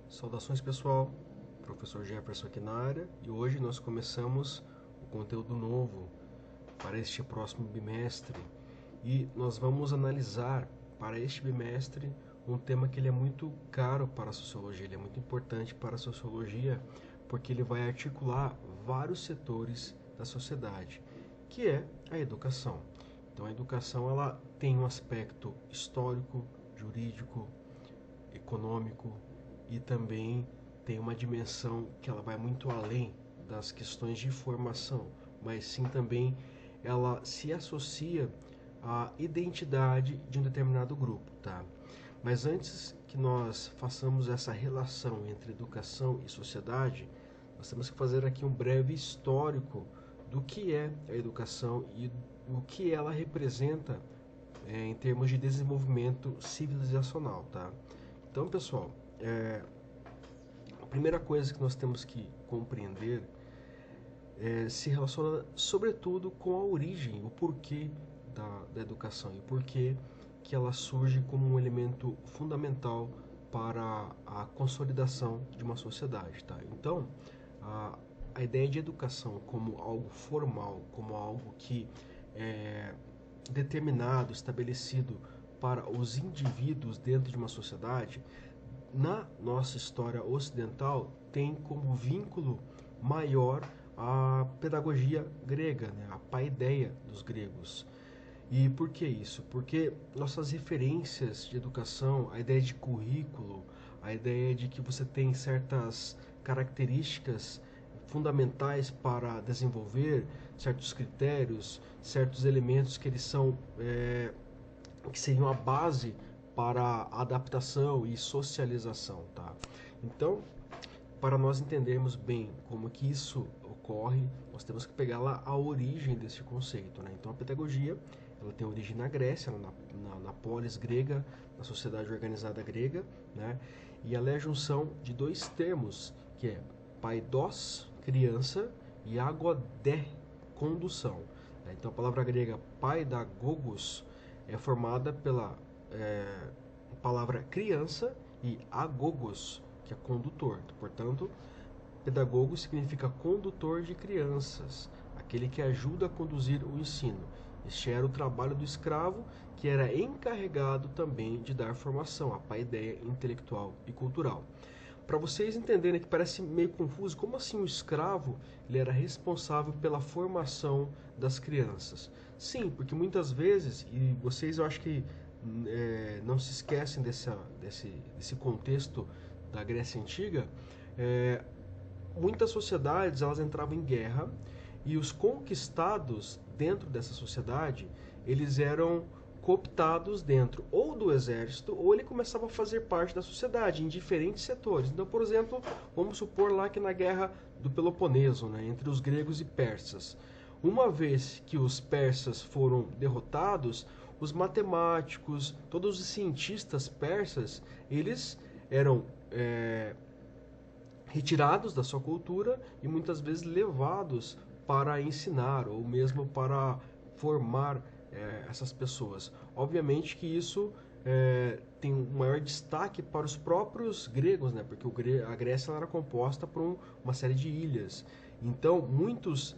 Saudações pessoal, professor Jefferson aqui na área e hoje nós começamos o conteúdo novo para este próximo bimestre e nós vamos analisar para este bimestre um tema que ele é muito caro para a sociologia, ele é muito importante para a sociologia porque ele vai articular vários setores da sociedade, que é a educação. Então a educação ela tem um aspecto histórico, jurídico, econômico e também tem uma dimensão que ela vai muito além das questões de formação, mas sim também ela se associa à identidade de um determinado grupo, tá? Mas antes que nós façamos essa relação entre educação e sociedade, nós temos que fazer aqui um breve histórico do que é a educação e o que ela representa em termos de desenvolvimento civilizacional, tá? Então, pessoal, a primeira coisa que nós temos que compreender se relaciona sobretudo com a origem, o porquê da educação e o porquê que ela surge como um elemento fundamental para a consolidação de uma sociedade, tá? Então, a ideia de educação como algo formal, como algo que é determinado, estabelecido para os indivíduos dentro de uma sociedade, na nossa história ocidental tem como vínculo maior a pedagogia grega, né? A paideia dos gregos. E por que isso? Porque nossas referências de educação, a ideia de currículo, a ideia de que você tem certas características fundamentais para desenvolver certos critérios, certos elementos que eles são que seriam a base para a adaptação e socialização, tá? Então, para nós entendermos bem como que isso ocorre, nós temos que pegar lá a origem desse conceito, né? Então, a pedagogia, ela tem origem na Grécia, na polis grega, na sociedade organizada grega, né? E ela é a junção de dois termos, que é paidos, criança, e agodé, condução. Então, a palavra grega paidagogos é formada pela palavra criança e agogos, que é condutor. Portanto, pedagogo significa condutor de crianças, aquele que ajuda a conduzir o ensino. Este era o trabalho do escravo, que era encarregado também de dar formação, a paideia intelectual e cultural. Para vocês entenderem que parece meio confuso, como assim o escravo ele era responsável pela formação das crianças? Sim, porque muitas vezes, e vocês eu acho que não se esquecem desse contexto da Grécia Antiga, muitas sociedades elas entravam em guerra e os conquistados dentro dessa sociedade, eles eram cooptados dentro ou do exército ou ele começava a fazer parte da sociedade em diferentes setores. Então, por exemplo, vamos supor lá que na guerra do Peloponeso, né, entre os gregos e persas, uma vez que os persas foram derrotados, os matemáticos, todos os cientistas persas, eles eram retirados da sua cultura e muitas vezes levados para ensinar ou mesmo para formar essas pessoas. Obviamente que isso tem um maior destaque para os próprios gregos, né? Porque a Grécia era composta por uma série de ilhas. Então, muitos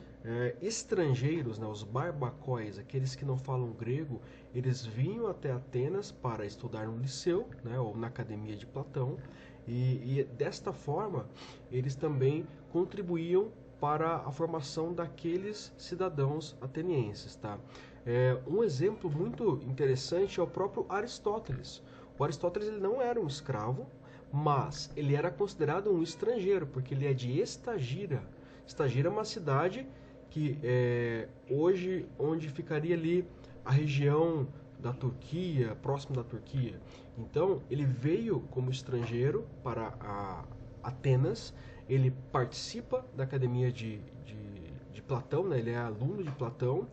estrangeiros, né, os barbacóis, aqueles que não falam grego, eles vinham até Atenas para estudar no liceu, né, ou na academia de Platão, e desta forma eles também contribuíam para a formação daqueles cidadãos atenienses, tá? Um exemplo muito interessante é o próprio Aristóteles. O Aristóteles ele não era um escravo, mas ele era considerado um estrangeiro, porque ele é de Estagira. Estagira é uma cidade que hoje onde ficaria ali a região da Turquia, próximo da Turquia. Então ele veio como estrangeiro para Atenas, ele participa da academia de Platão, né? Ele é aluno de Platão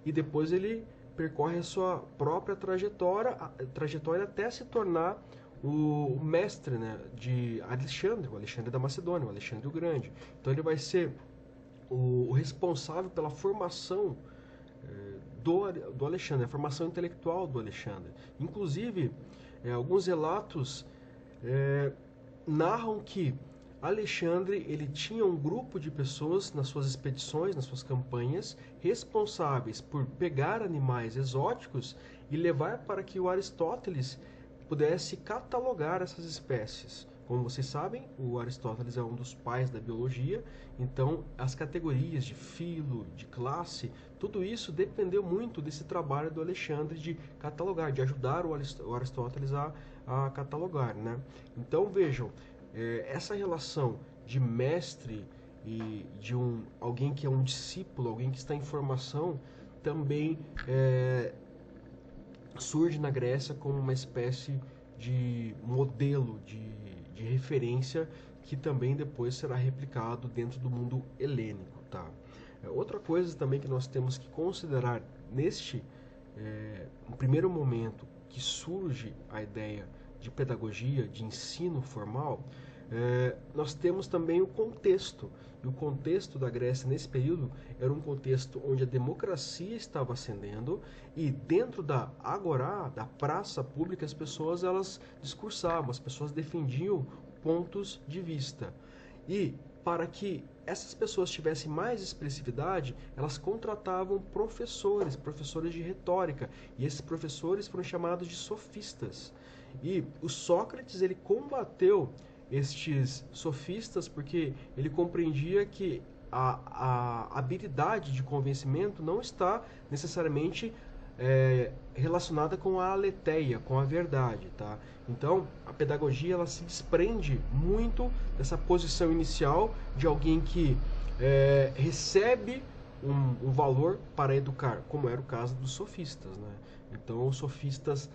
e depois ele percorre a sua própria trajetória até se tornar o mestre, né, de Alexandre, o Alexandre da Macedônia, o Alexandre o Grande. Então ele vai ser o responsável pela formação do Alexandre, a formação intelectual do Alexandre. Inclusive, alguns relatos narram que Alexandre ele tinha um grupo de pessoas nas suas expedições, nas suas campanhas, responsáveis por pegar animais exóticos e levar para que o Aristóteles pudesse catalogar essas espécies. Como vocês sabem, o Aristóteles é um dos pais da biologia, então as categorias de filo, de classe, tudo isso dependeu muito desse trabalho do Alexandre de catalogar, de ajudar o Aristóteles a catalogar, né? Então vejam, essa relação de mestre e de alguém que é um discípulo, alguém que está em formação, também surge na Grécia como uma espécie de modelo, de referência que também depois será replicado dentro do mundo helênico. Tá? Outra coisa também que nós temos que considerar no primeiro momento que surge a ideia de pedagogia, de ensino formal, nós temos também o contexto. E o contexto da Grécia nesse período era um contexto onde a democracia estava ascendendo e dentro da agorá, da praça pública, as pessoas elas discursavam, as pessoas defendiam pontos de vista. E para que essas pessoas tivessem mais expressividade, elas contratavam professores de retórica, e esses professores foram chamados de sofistas. E o Sócrates ele combateu estes sofistas porque ele compreendia que a habilidade de convencimento não está necessariamente relacionada com a aletheia, com a verdade, tá? Então, a pedagogia ela se desprende muito dessa posição inicial de alguém que recebe um valor para educar, como era o caso dos sofistas, né? Então, os sofistas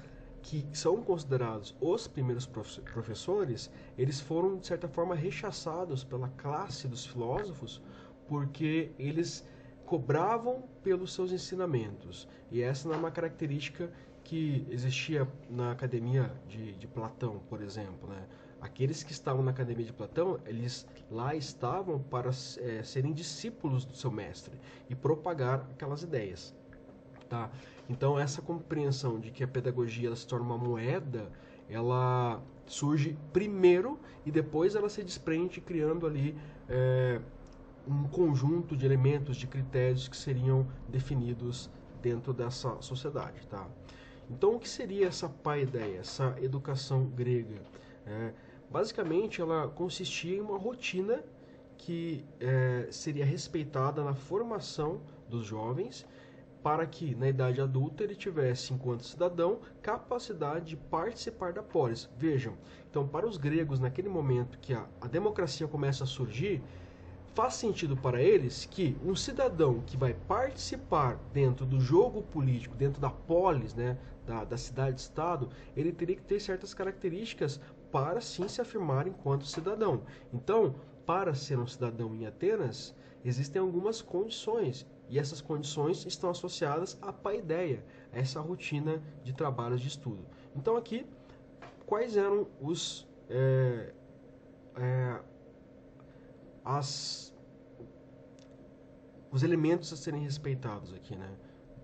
que são considerados os primeiros professores, eles foram, de certa forma, rechaçados pela classe dos filósofos, porque eles cobravam pelos seus ensinamentos. E essa não é uma característica que existia na academia de Platão, por exemplo, né? Aqueles que estavam na academia de Platão, eles lá estavam para serem discípulos do seu mestre e propagar aquelas ideias. Tá? Então essa compreensão de que a pedagogia ela se torna uma moeda, ela surge primeiro e depois ela se desprende criando ali um conjunto de elementos, de critérios que seriam definidos dentro dessa sociedade. Tá? Então o que seria essa paideia, essa educação grega? Basicamente ela consistia em uma rotina que seria respeitada na formação dos jovens, para que, na idade adulta, ele tivesse, enquanto cidadão, capacidade de participar da polis. Vejam, então, para os gregos, naquele momento que a democracia começa a surgir, faz sentido para eles que um cidadão que vai participar dentro do jogo político, dentro da polis, né, da cidade-estado, ele teria que ter certas características para, sim, se afirmar enquanto cidadão. Então, para ser um cidadão em Atenas, existem algumas condições, e essas condições estão associadas à paideia, a essa rotina de trabalhos de estudo. Então aqui, quais eram os elementos a serem respeitados aqui, né?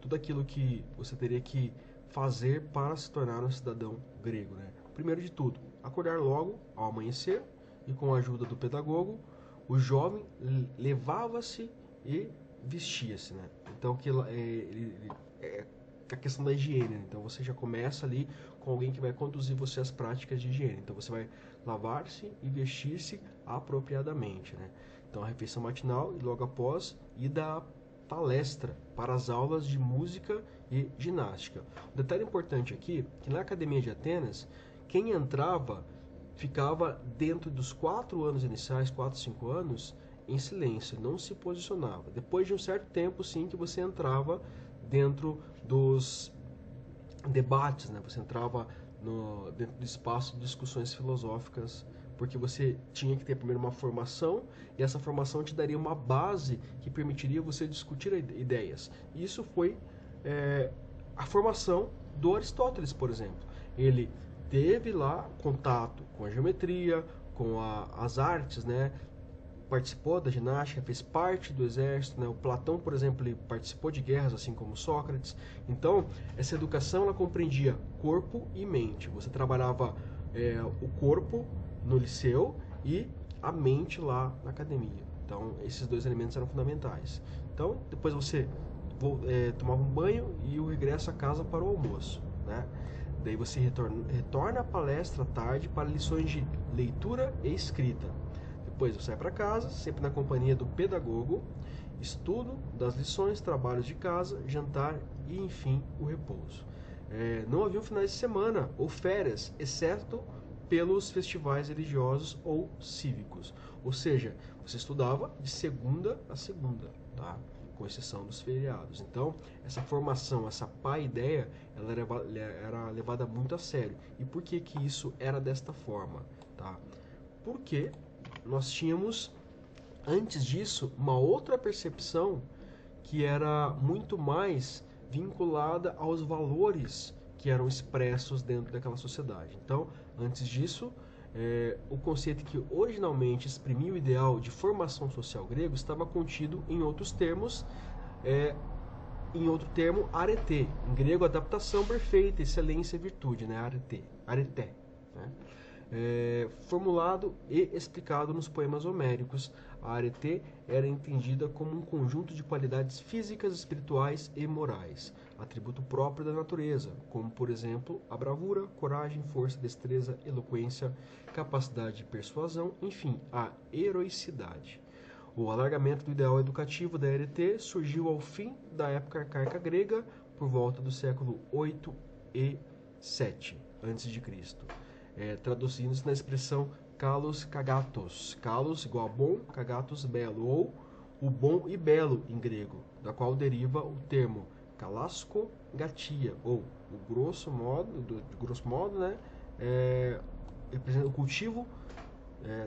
Tudo aquilo que você teria que fazer para se tornar um cidadão grego, né? Primeiro de tudo, acordar logo ao amanhecer e com a ajuda do pedagogo, o jovem levava-se e vestia-se, né? Então a questão da higiene, né? Então você já começa ali com alguém que vai conduzir você às práticas de higiene. Então você vai lavar-se e vestir-se apropriadamente, né? Então a refeição matinal e logo após ida à palestra para as aulas de música e ginástica. Um detalhe importante aqui, que na Academia de Atenas, quem entrava ficava dentro dos 4 anos iniciais, 4, 5 anos, em silêncio, não se posicionava. Depois de um certo tempo, sim, que você entrava dentro dos debates, né? Você entrava dentro do espaço de discussões filosóficas, porque você tinha que ter primeiro uma formação, e essa formação te daria uma base que permitiria você discutir ideias. E isso foi a formação do Aristóteles, por exemplo. Ele teve lá contato com a geometria, com as artes, né? Participou da ginástica, fez parte do exército, né? O Platão, por exemplo, ele participou de guerras, assim como Sócrates. Então, essa educação ela compreendia corpo e mente. Você trabalhava o corpo no liceu e a mente lá na academia. Então, esses dois elementos eram fundamentais. Então, depois você tomava um banho e o regresso a casa para o almoço, né? Daí você retorna à palestra à tarde para lições de leitura e escrita. Depois você vai para casa, sempre na companhia do pedagogo, estudo das lições, trabalhos de casa, jantar e, enfim, o repouso. Não haviam finais de semana ou férias, exceto pelos festivais religiosos ou cívicos. Ou seja, você estudava de segunda a segunda, tá? Com exceção dos feriados. Então, essa formação, essa paideia, ela era levada muito a sério. E por que que isso era desta forma? Tá? Porque nós tínhamos, antes disso, uma outra percepção que era muito mais vinculada aos valores que eram expressos dentro daquela sociedade. Então, antes disso, o conceito que originalmente exprimia o ideal de formação social grego estava contido em outros termos, em outro termo, arete. Em grego, adaptação perfeita, excelência e virtude, né? Arete, né? Formulado e explicado nos poemas homéricos, a arete era entendida como um conjunto de qualidades físicas, espirituais e morais, atributo próprio da natureza, como, por exemplo, a bravura, coragem, força, destreza, eloquência, capacidade de persuasão, enfim, a heroicidade. O alargamento do ideal educativo da arete surgiu ao fim da época arcaica grega, por volta do século 8 e 7 a.C., traduzindo-se na expressão kalos kagatos. Kalos igual a bom, kagatos belo, ou o bom e belo em grego, da qual deriva o termo kalasko gatia, ou o grosso modo, né, representa o cultivo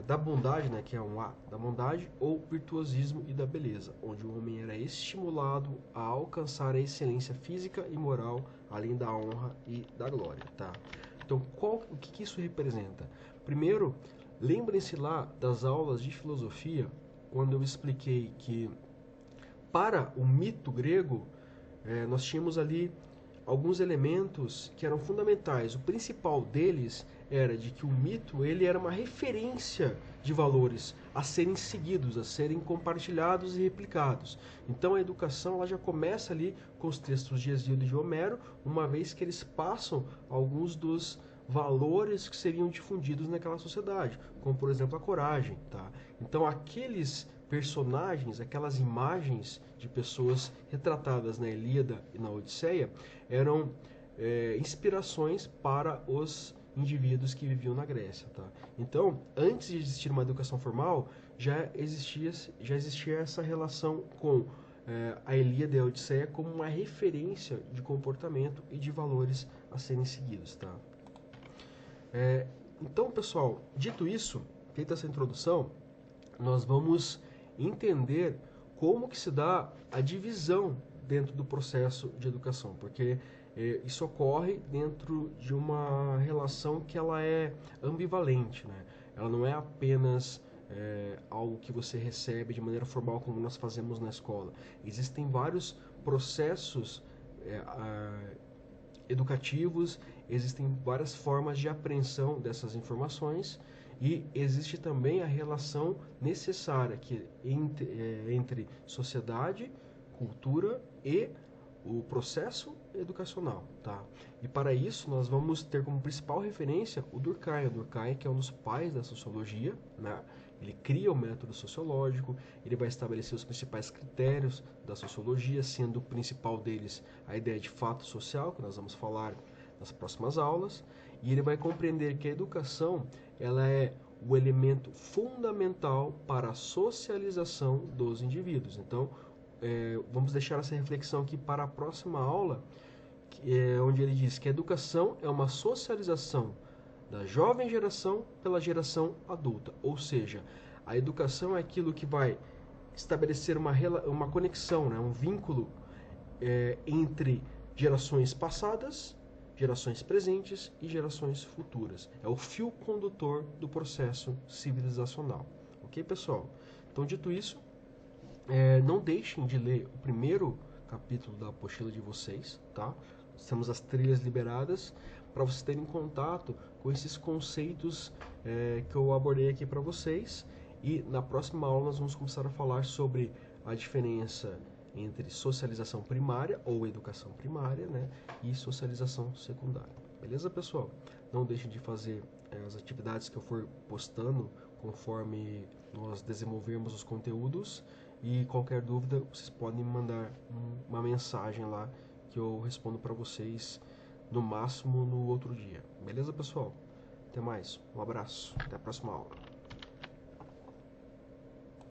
da bondade, né, que é um A, da bondade, ou virtuosismo e da beleza, onde o homem era estimulado a alcançar a excelência física e moral, além da honra e da glória, tá? Então, o que isso representa? Primeiro, lembrem-se lá das aulas de filosofia, quando eu expliquei que para o mito grego, nós tínhamos ali alguns elementos que eram fundamentais. O principal deles era de que o mito ele era uma referência de valores a serem seguidos, a serem compartilhados e replicados. Então a educação ela já começa ali com os textos de Hesíodo e de Homero, uma vez que eles passam alguns dos valores que seriam difundidos naquela sociedade, como por exemplo a coragem, tá? Então aqueles personagens, aquelas imagens de pessoas retratadas na Ilíada e na Odisseia eram inspirações para os indivíduos que viviam na Grécia, tá? Então, antes de existir uma educação formal, já existia essa relação com a Ilíada e a Odisseia como uma referência de comportamento e de valores a serem seguidos, tá? Então, pessoal, dito isso, feita essa introdução, nós vamos entender como que se dá a divisão dentro do processo de educação, porque isso ocorre dentro de uma relação que ela é ambivalente, né? Ela não é apenas algo que você recebe de maneira formal como nós fazemos na escola. Existem vários processos educativos, existem várias formas de apreensão dessas informações e existe também a relação necessária entre sociedade, cultura e o processo educacional, tá? E para isso nós vamos ter como principal referência o Durkheim. O Durkheim, que é um dos pais da sociologia, né? Ele cria o método sociológico, ele vai estabelecer os principais critérios da sociologia, sendo o principal deles a ideia de fato social, que nós vamos falar nas próximas aulas, e ele vai compreender que a educação ela é o elemento fundamental para a socialização dos indivíduos. Então, vamos deixar essa reflexão aqui para a próxima aula, onde ele diz que a educação é uma socialização da jovem geração pela geração adulta, ou seja, a educação é aquilo que vai estabelecer uma conexão, né, um vínculo entre gerações passadas, gerações presentes e gerações futuras. É o fio condutor do processo civilizacional. Ok, pessoal? Então, dito isso, não deixem de ler o primeiro capítulo da apostila de vocês, tá? Temos as trilhas liberadas para vocês terem contato com esses conceitos que eu abordei aqui para vocês. E na próxima aula nós vamos começar a falar sobre a diferença entre socialização primária ou educação primária, né, e socialização secundária. Beleza, pessoal? Não deixem de fazer as atividades que eu for postando conforme nós desenvolvermos os conteúdos, e qualquer dúvida vocês podem me mandar uma mensagem lá que eu respondo para vocês no máximo no outro dia. Beleza, pessoal? Até mais. Um abraço. Até a próxima aula.